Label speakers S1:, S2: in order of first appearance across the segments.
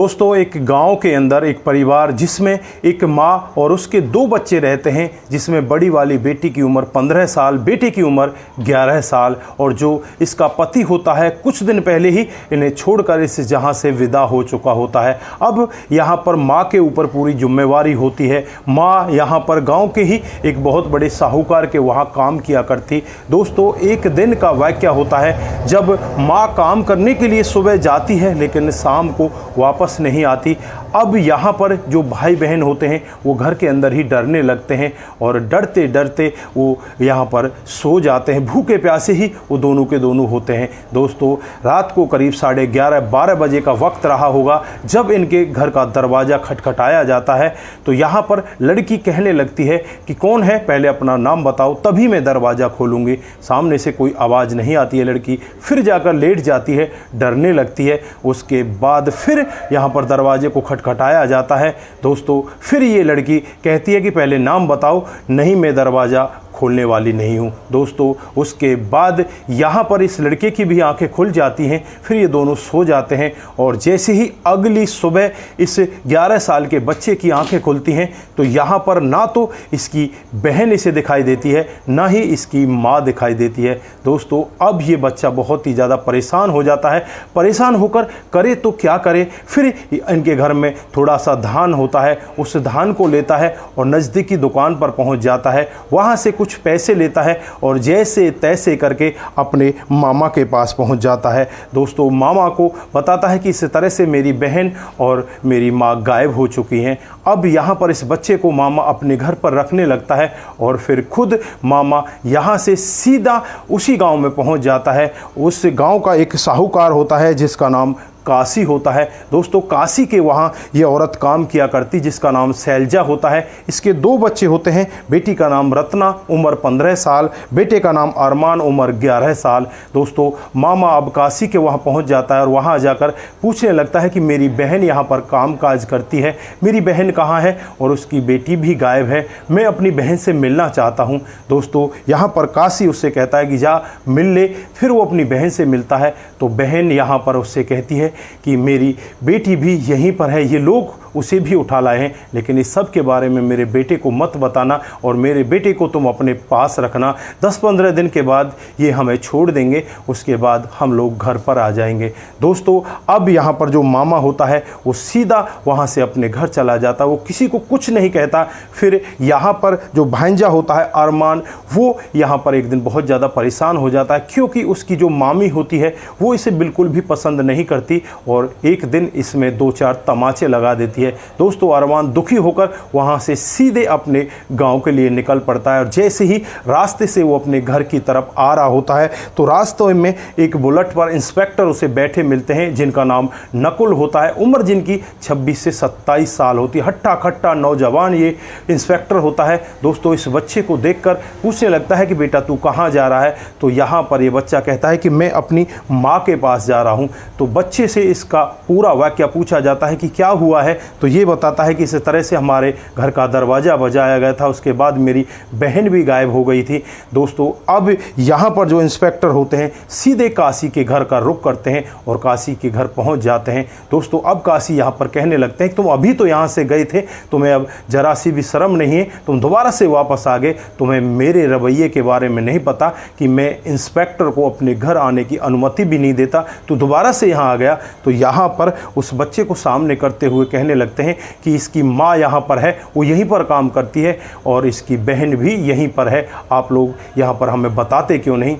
S1: दोस्तों, एक गांव के अंदर एक परिवार जिसमें एक माँ और उसके 2 बच्चे रहते हैं, जिसमें बड़ी वाली बेटी की उम्र 15 साल, बेटे की उम्र 11 साल और जो इसका पति होता है कुछ दिन पहले ही इन्हें छोड़कर इस जहां से विदा हो चुका होता है। अब यहाँ पर माँ के ऊपर पूरी जिम्मेवारी होती है। माँ यहाँ पर गाँव के ही एक बहुत बड़े साहूकार के वहाँ काम किया करती। दोस्तों, एक दिन का वाक़या होता है जब माँ काम करने के लिए सुबह जाती है लेकिन शाम को वापस नहीं आती। अब यहाँ पर जो भाई बहन होते हैं वो घर के अंदर ही डरने लगते हैं और डरते डरते वो यहाँ पर सो जाते हैं। भूखे प्यासे ही वो दोनों के दोनों होते हैं। दोस्तों, रात को करीब 11:30-12 बजे का वक्त रहा होगा जब इनके घर का दरवाज़ा खटखटाया जाता है। तो यहाँ पर लड़की कहने लगती है कि कौन है, पहले अपना नाम बताओ तभी मैं दरवाज़ा खोलूँगी। सामने से कोई आवाज़ नहीं आती है। लड़की फिर जाकर लेट जाती है, डरने लगती है। उसके बाद फिर यहाँ पर दरवाजे को खटखटाया जाता है। दोस्तों, फिर ये लड़की कहती है कि पहले नाम बताओ, नहीं मैं दरवाज़ा खोलने वाली नहीं हूँ। दोस्तों, उसके बाद यहाँ पर इस लड़के की भी आंखें खुल जाती हैं। फिर ये दोनों सो जाते हैं और जैसे ही अगली सुबह इस 11 साल के बच्चे की आंखें खुलती हैं तो यहाँ पर ना तो इसकी बहन इसे दिखाई देती है, ना ही इसकी माँ दिखाई देती है। दोस्तों, अब ये बच्चा बहुत ही ज़्यादा परेशान हो जाता है। परेशान होकर करे तो क्या करे, फिर इनके घर में थोड़ा सा धान होता है, उस धान को लेता है और नज़दीकी दुकान पर पहुँच जाता है। वहाँ से कुछ पैसे लेता है और जैसे तैसे करके अपने मामा के पास पहुंच जाता है। दोस्तों, मामा को बताता है कि इस तरह से मेरी बहन और मेरी माँ गायब हो चुकी हैं। अब यहाँ पर इस बच्चे को मामा अपने घर पर रखने लगता है और फिर खुद मामा यहाँ से सीधा उसी गांव में पहुँच जाता है। उस गांव का एक साहूकार होता है जिसका नाम काशी होता है। दोस्तों, काशी के वहाँ ये औरत काम किया करती जिसका नाम शैलजा होता है। इसके 2 बच्चे होते हैं। बेटी का नाम रत्ना, उम्र 15 साल, बेटे का नाम अरमान, उम्र 11 साल। दोस्तों, मामा अब काशी के वहाँ पहुँच जाता है और वहाँ जाकर पूछने लगता है कि मेरी बहन यहाँ पर काम काज करती है, मेरी बहन कहाँ है और उसकी बेटी भी गायब है, मैं अपनी बहन से मिलना चाहता हूँ। दोस्तों, यहाँ पर काशी उससे कहता है कि जा मिल ले। फिर वो अपनी बहन से मिलता है तो बहन यहाँ पर उससे कहती है कि मेरी बेटी भी यहीं पर है, ये लोग उसे भी उठा लाए हैं, लेकिन इस सब के बारे में मेरे बेटे को मत बताना और मेरे बेटे को तुम अपने पास रखना। 10-15 दिन के बाद ये हमें छोड़ देंगे, उसके बाद हम लोग घर पर आ जाएंगे। दोस्तों, अब यहाँ पर जो मामा होता है वो सीधा वहाँ से अपने घर चला जाता, वो किसी को कुछ नहीं कहता। फिर यहाँ पर जो भांजा होता है अरमान, वो यहाँ पर एक दिन बहुत ज़्यादा परेशान हो जाता है क्योंकि उसकी जो मामी होती है वो इसे बिल्कुल भी पसंद नहीं करती और एक दिन इसमें 2-4 तमाचे लगा देती है। दोस्तों, अरमान दुखी होकर वहां से सीधे अपने गांव के लिए निकल पड़ता है और जैसे ही रास्ते से वो अपने घर की तरफ आ रहा होता है तो रास्ते में एक बुलेट पर इंस्पेक्टर उसे बैठे मिलते हैं जिनका नाम नकुल होता है। उम्र जिनकी 26 से 27 साल होती है। हट्टा खट्टा नौजवान ये इंस्पेक्टर होता है। दोस्तों, इस बच्चे को देखकर पूछने लगता है कि बेटा तू कहाँ जा रहा है। तो यहाँ पर ये बच्चा कहता है कि मैं अपनी माँ के पास जा रहा हूँ। तो बच्चे से इसका पूरा वाक़या पूछा जाता है कि क्या हुआ है। तो ये बताता है कि इस तरह से हमारे घर का दरवाज़ा बजाया गया था, उसके बाद मेरी बहन भी गायब हो गई थी। दोस्तों, अब यहाँ पर जो इंस्पेक्टर होते हैं सीधे काशी के घर का रुख करते हैं और काशी के घर पहुँच जाते हैं। दोस्तों, अब काशी यहाँ पर कहने लगते हैं कि तुम अभी तो यहाँ से गए थे, तुम्हें अब जरा सी भी शर्म नहीं है, तुम दोबारा से वापस आ गए, तुम्हें मेरे रवैये के बारे में नहीं पता कि मैं इंस्पेक्टर को अपने घर आने की अनुमति भी नहीं देता, तो दोबारा से यहाँ आ गया। तो यहाँ पर उस बच्चे को सामने करते हुए कहने लगते हैं कि इसकी माँ यहाँ पर है, वो यहीं पर काम करती है और इसकी बहन भी यहीं पर है, आप लोग यहाँ पर हमें बताते क्यों नहीं।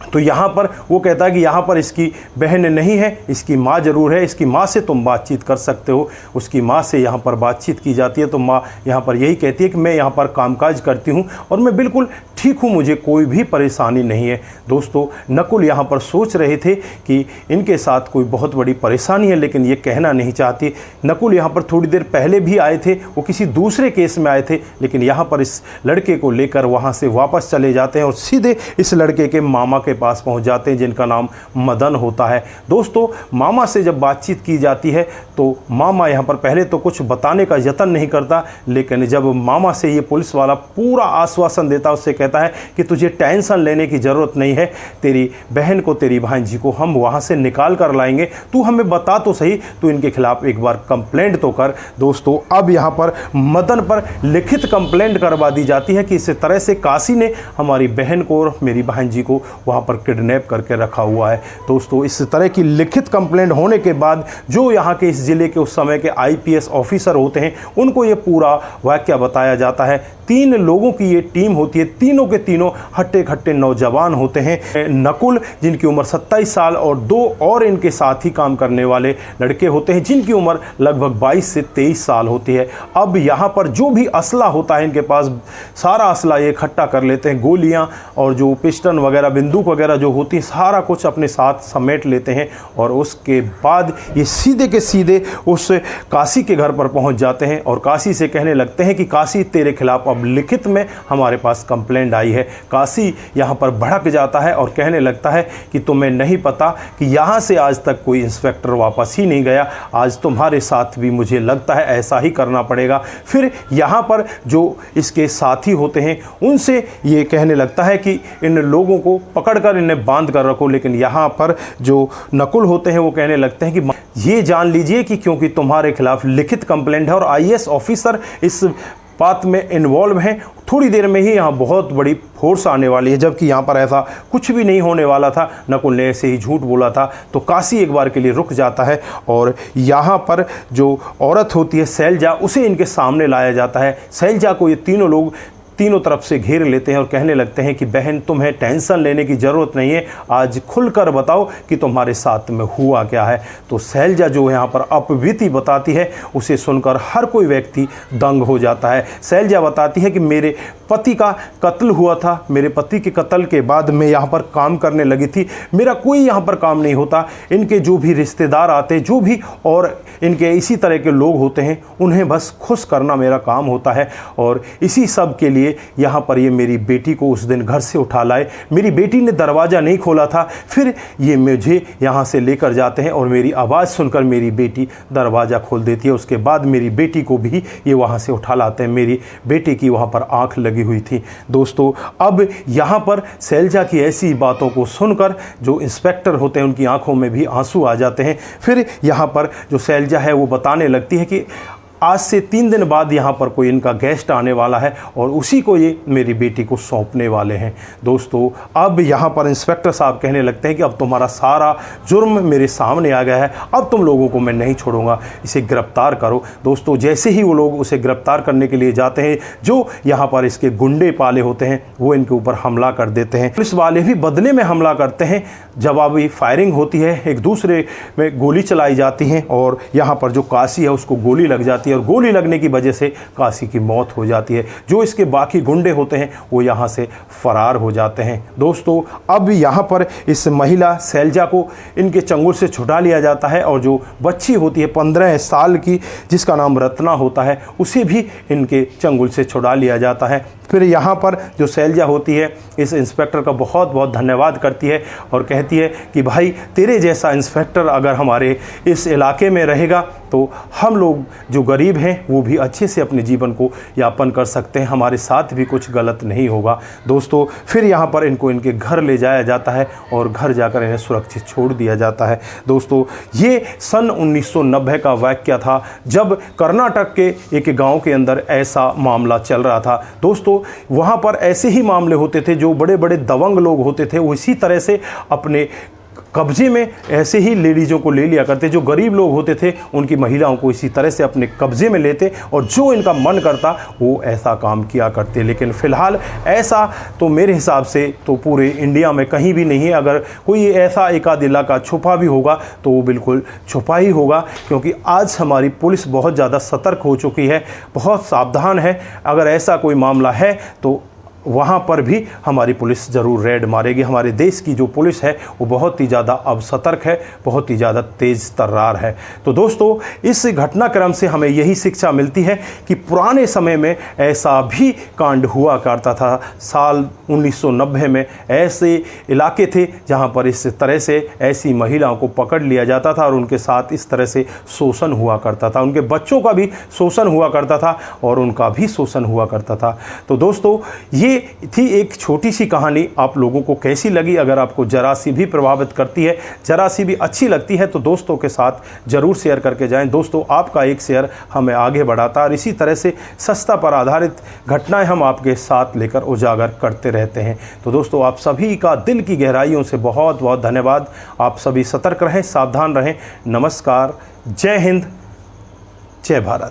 S1: तो यहाँ पर वो कहता है कि यहाँ पर इसकी बहन नहीं है, इसकी माँ ज़रूर है, इसकी माँ से तुम बातचीत कर सकते हो। उसकी माँ से यहाँ पर बातचीत की जाती है तो माँ यहाँ पर यही कहती है कि मैं यहाँ पर कामकाज करती हूँ और मैं बिल्कुल ठीक हूँ, मुझे कोई भी परेशानी नहीं है। दोस्तों, नकुल यहाँ पर सोच रहे थे कि इनके साथ कोई बहुत बड़ी परेशानी है लेकिन ये कहना नहीं चाहती। नकुल यहाँ पर थोड़ी देर पहले भी आए थे, वो किसी दूसरे केस में आए थे, लेकिन यहाँ पर इस लड़के को लेकर वहाँ से वापस चले जाते हैं और सीधे इस लड़के के मामा के के पास पहुंच जाते हैं जिनका नाम मदन होता है। दोस्तों, मामा से जब बातचीत की जाती है तो मामा यहाँ पर पहले तो कुछ बताने का यत्न नहीं करता, लेकिन जब मामा से ये पुलिस वाला पूरा आश्वासन देता है, उससे कहता है कि तुझे टेंशन लेने की ज़रूरत नहीं है, तेरी बहन को, तेरी भांजी को हम वहाँ से निकाल कर लाएंगे, तू हमें बता तो सही, तू इनके खिलाफ एक बार कंप्लेंट तो कर। दोस्तों, अब यहाँ पर मदन पर लिखित कंप्लेंट करवा दी जाती है कि इस तरह से काशी ने हमारी बहन को और मेरी भांजी को वहाँ पर किडनैप करके रखा हुआ है। दोस्तों, इस तरह की लिखित कंप्लेंट होने के बाद जो यहाँ के इस ज़िले के उस समय के आईपीएस ऑफिसर होते हैं, उनको ये पूरा वाकया बताया जाता है। 3 लोगों की ये टीम होती है, तीनों के तीनों हट्टे खट्टे नौजवान होते हैं। नकुल, जिनकी उम्र 27 साल, और 2 और इनके साथ ही काम करने वाले लड़के होते हैं जिनकी उम्र लगभग 22 से 23 साल होती है। अब यहाँ पर जो भी असला होता है इनके पास, सारा असला ये इकट्ठा कर लेते हैं, गोलियाँ और जो पिस्टन वगैरह, बंदूक वगैरह जो होती है, सारा कुछ अपने साथ समेट लेते हैं और उसके बाद ये सीधे के सीधे उस काशी के घर पर पहुँच जाते हैं और काशी से कहने लगते हैं कि काशी, तेरे खिलाफ अब लिखित में हमारे पास कंप्लेंट आई है। काशी यहाँ पर भड़क जाता है और कहने लगता है कि तुम्हें नहीं पता कि यहाँ से आज तक कोई इंस्पेक्टर वापस ही नहीं गया, आज तुम्हारे साथ भी मुझे लगता है ऐसा ही करना पड़ेगा। फिर यहाँ पर जो इसके साथी होते हैं उनसे ये कहने लगता है कि इन लोगों को पकड़कर इन्हें बांध कर रखो, लेकिन यहाँ पर जो नकुल होते हैं वो कहने लगते हैं कि ये जान लीजिए कि क्योंकि तुम्हारे खिलाफ लिखित कंप्लेंट है और आईएएस ऑफिसर इस बात में इन्वॉल्व हैं, थोड़ी देर में ही यहाँ बहुत बड़ी फोर्स आने वाली है, जबकि यहाँ पर ऐसा कुछ भी नहीं होने वाला था। नकुल ने ऐसे ही झूठ बोला था। तो काशी एक बार के लिए रुक जाता है और यहाँ पर जो औरत होती है शैलजा, उसे इनके सामने लाया जाता है। शैलजा को ये तीनों लोग तीनों तरफ से घेर लेते हैं और कहने लगते हैं कि बहन, तुम्हें टेंशन लेने की ज़रूरत नहीं है, आज खुलकर बताओ कि तुम्हारे साथ में हुआ क्या है। तो शैलजा जो यहाँ पर अपबीती बताती है, उसे सुनकर हर कोई व्यक्ति दंग हो जाता है। शैलजा बताती है कि मेरे पति का कत्ल हुआ था, मेरे पति के कत्ल के बाद मैं यहाँ पर काम करने लगी थी, मेरा कोई यहाँ पर काम नहीं होता, इनके जो भी रिश्तेदार आते, जो भी और इनके इसी तरह के लोग होते हैं, उन्हें बस खुश करना मेरा काम होता है और इसी सब के लिए यहाँ पर ये मेरी बेटी को उस दिन घर से उठा लाए। मेरी बेटी ने दरवाज़ा नहीं खोला था, फिर ये मुझे यहाँ से लेकर जाते हैं और मेरी आवाज़ सुनकर मेरी बेटी दरवाज़ा खोल देती है। उसके बाद मेरी बेटी को भी ये वहाँ से उठा लाते हैं। मेरी बेटी की वहाँ पर आँख लगी हुई थी। दोस्तों, अब यहाँ पर शैलजा की ऐसी बातों को सुनकर जो इंस्पेक्टर होते हैं उनकी आंखों में भी आंसू आ जाते हैं। फिर यहाँ पर जो शैलजा है वो बताने लगती है कि आज से 3 दिन बाद यहाँ पर कोई इनका गेस्ट आने वाला है और उसी को ये मेरी बेटी को सौंपने वाले हैं। दोस्तों, अब यहाँ पर इंस्पेक्टर साहब कहने लगते हैं कि अब तुम्हारा सारा जुर्म मेरे सामने आ गया है, अब तुम लोगों को मैं नहीं छोड़ूंगा, इसे गिरफ्तार करो। दोस्तों, जैसे ही वो लोग उसे गिरफ्तार करने के लिए जाते हैं, जो यहाँ पर इसके गुंडे पाले होते हैं वो इनके ऊपर हमला कर देते हैं। पुलिस वाले भी बदले में हमला करते हैं, जवाबी फायरिंग होती है, एक दूसरे में गोली चलाई जाती हैं और यहाँ पर जो काशी है उसको गोली लग जाती है और गोली लगने की वजह से काशी की मौत हो जाती है। जो इसके बाकी गुंडे होते हैं वो यहाँ से फरार हो जाते हैं। दोस्तों, अब यहाँ पर इस महिला शैलजा को इनके चंगुल से छुड़ा लिया जाता है और जो बच्ची होती है 15 साल की, जिसका नाम रत्ना होता है, उसे भी इनके चंगुल से छुड़ा लिया जाता है। फिर यहाँ पर जो शैलजा होती है इस इंस्पेक्टर का बहुत बहुत धन्यवाद करती है और कहती है कि भाई, तेरे जैसा इंस्पेक्टर अगर हमारे इस इलाके में रहेगा तो हम लोग जो गरीब हैं वो भी अच्छे से अपने जीवन को यापन कर सकते हैं, हमारे साथ भी कुछ गलत नहीं होगा। दोस्तों, फिर यहाँ पर इनको इनके घर ले जाया जाता है और घर जाकर इन्हें सुरक्षित छोड़ दिया जाता है। दोस्तों, ये सन 1990 का वाकया था जब कर्नाटक के एक गाँव के अंदर ऐसा मामला चल रहा था। दोस्तों, वहाँ पर ऐसे ही मामले होते थे, जो बड़े बड़े दबंग लोग होते थे वो इसी तरह से अपने कब्जे में ऐसे ही लेडीज़ों को ले लिया करते। जो गरीब लोग होते थे उनकी महिलाओं को इसी तरह से अपने कब्जे में लेते और जो इनका मन करता वो ऐसा काम किया करते। लेकिन फ़िलहाल ऐसा तो मेरे हिसाब से तो पूरे इंडिया में कहीं भी नहीं है। अगर कोई ऐसा एक आध इलाका छुपा भी होगा तो वो बिल्कुल छुपा ही होगा, क्योंकि आज हमारी पुलिस बहुत ज़्यादा सतर्क हो चुकी है, बहुत सावधान है। अगर ऐसा कोई मामला है तो वहाँ पर भी हमारी पुलिस ज़रूर रेड मारेगी। हमारे देश की जो पुलिस है वो बहुत ही ज़्यादा अब सतर्क है, बहुत ही ज़्यादा तेज़ तर्रार है। तो दोस्तों, इस घटनाक्रम से हमें यही शिक्षा मिलती है कि पुराने समय में ऐसा भी कांड हुआ करता था। साल 1990 में ऐसे इलाके थे जहाँ पर इस तरह से ऐसी महिलाओं को पकड़ लिया जाता था और उनके साथ इस तरह से शोषण हुआ करता था। उनके बच्चों का भी शोषण हुआ करता था और उनका भी शोषण हुआ करता था। तो दोस्तों, ये थी एक छोटी सी कहानी। आप लोगों को कैसी लगी? अगर आपको जरा सी भी प्रभावित करती है, जरा सी भी अच्छी लगती है, तो दोस्तों के साथ ज़रूर शेयर करके जाएं। दोस्तों, आपका एक शेयर हमें आगे बढ़ाता है और इसी तरह से सस्ता पर आधारित घटनाएं हम आपके साथ लेकर उजागर करते रहते हैं। तो दोस्तों, आप सभी का दिल की गहराइयों से बहुत बहुत धन्यवाद। आप सभी सतर्क रहें, सावधान रहें। नमस्कार, जय हिंद, जय भारत।